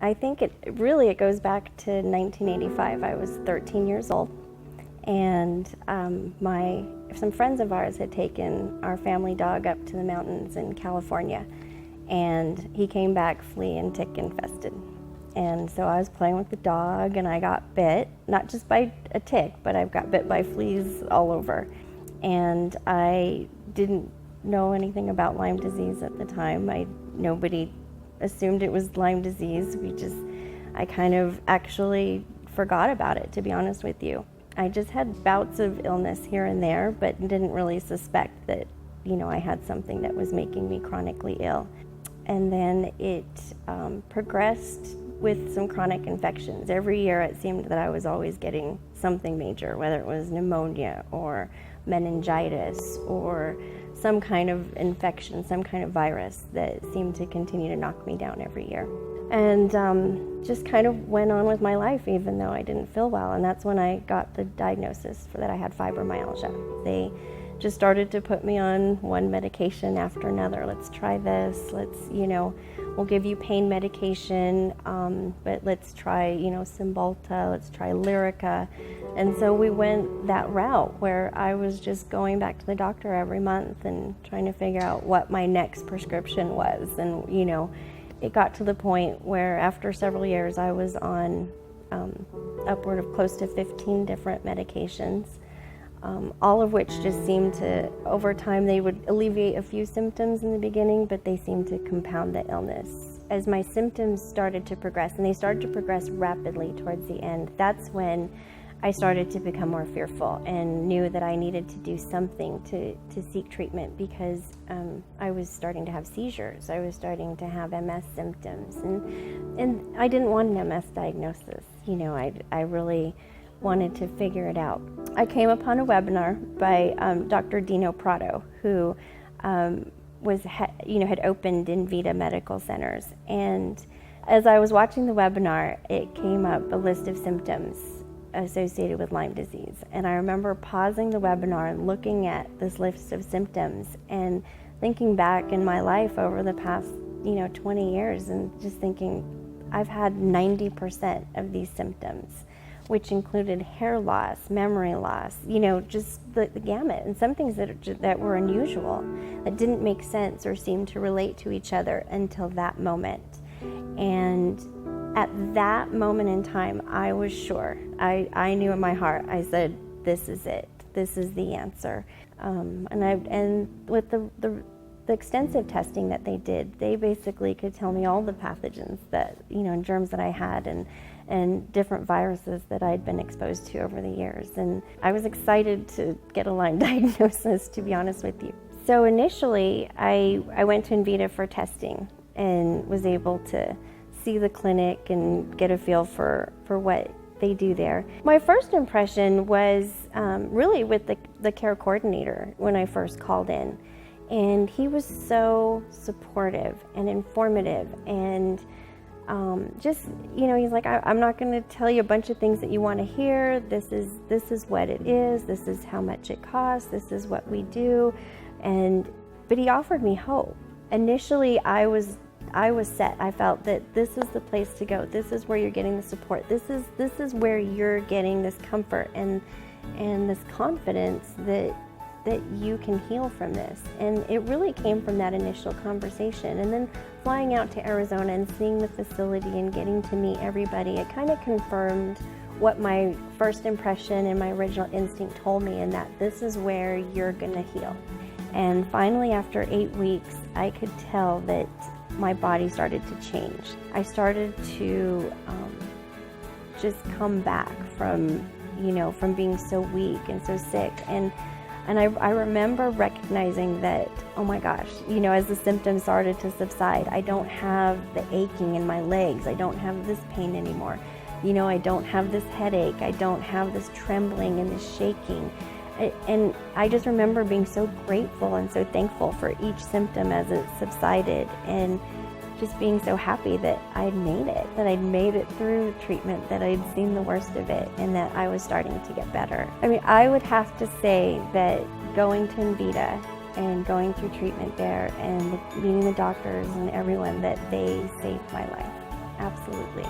I think it goes back to 1985. I was 13 years old, and some friends of ours had taken our family dog up to the mountains in California, and he came back flea and tick infested. And so I was playing with the dog, and I got bit, not just by a tick, but I got bit by fleas all over. And I didn't know anything about Lyme disease at the time. Nobody assumed it was Lyme disease. I kind of actually forgot about it, to be honest with you. I just had bouts of illness here and there, but didn't really suspect that, I had something that was making me chronically ill. And then it progressed with some chronic infections. Every year it seemed that I was always getting something major, whether it was pneumonia or meningitis or some kind of infection, some kind of virus that seemed to continue to knock me down every year. And just kind of went on with my life even though I didn't feel well. And that's when I got the diagnosis that I had fibromyalgia. They just started to put me on one medication after another. Let's try this, we'll give you pain medication, but let's try, Cymbalta, let's try Lyrica. And so we went that route where I was just going back to the doctor every month and trying to figure out what my next prescription was. And, it got to the point where after several years I was on upward of close to 15 different medications. All of which just seemed to, over time, they would alleviate a few symptoms in the beginning, but they seemed to compound the illness. As my symptoms started to progress, and they started to progress rapidly towards the end, that's when I started to become more fearful and knew that I needed to do something to seek treatment because I was starting to have seizures. I was starting to have MS symptoms, and I didn't want an MS diagnosis. I really wanted to figure it out. I came upon a webinar by Dr. Dino Prato, who had opened Envita medical centers. And as I was watching the webinar, it came up a list of symptoms associated with Lyme disease. And I remember pausing the webinar and looking at this list of symptoms and thinking back in my life over the past 20 years and just thinking, I've had 90% of these symptoms, which included hair loss, memory loss, just the gamut, and some things that were unusual, that didn't make sense or seem to relate to each other until that moment. And at that moment in time, I was sure. I knew in my heart, I said, this is it. This is the answer. And with the extensive testing that they did, they basically could tell me all the pathogens that, and germs that I had and different viruses that I'd been exposed to over the years. And I was excited to get a Lyme diagnosis, to be honest with you. So initially, I went to Envita for testing and was able to see the clinic and get a feel for what they do there. My first impression was really with the care coordinator when I first called in. And he was so supportive and informative and he's like, I'm not going to tell you a bunch of things that you want to hear. This is what it is. This is how much it costs. This is what we do. But he offered me hope. Initially, I was set. I felt that this is the place to go. This is where you're getting the support. This is where you're getting this comfort and this confidence that you can heal from this. And it really came from that initial conversation. And then flying out to Arizona and seeing the facility and getting to meet everybody, it kind of confirmed what my first impression and my original instinct told me, and that this is where you're gonna heal. And finally, after 8 weeks, I could tell that my body started to change. I started to just come back from being so weak and so sick. And I remember recognizing that, oh my gosh, as the symptoms started to subside, I don't have the aching in my legs. I don't have this pain anymore. I don't have this headache. I don't have this trembling and this shaking. And I just remember being so grateful and so thankful for each symptom as it subsided, and just being so happy that I'd made it, that I'd made it through treatment, that I'd seen the worst of it, and that I was starting to get better. I mean, I would have to say that going to Envita and going through treatment there and meeting the doctors and everyone, that they saved my life. Absolutely.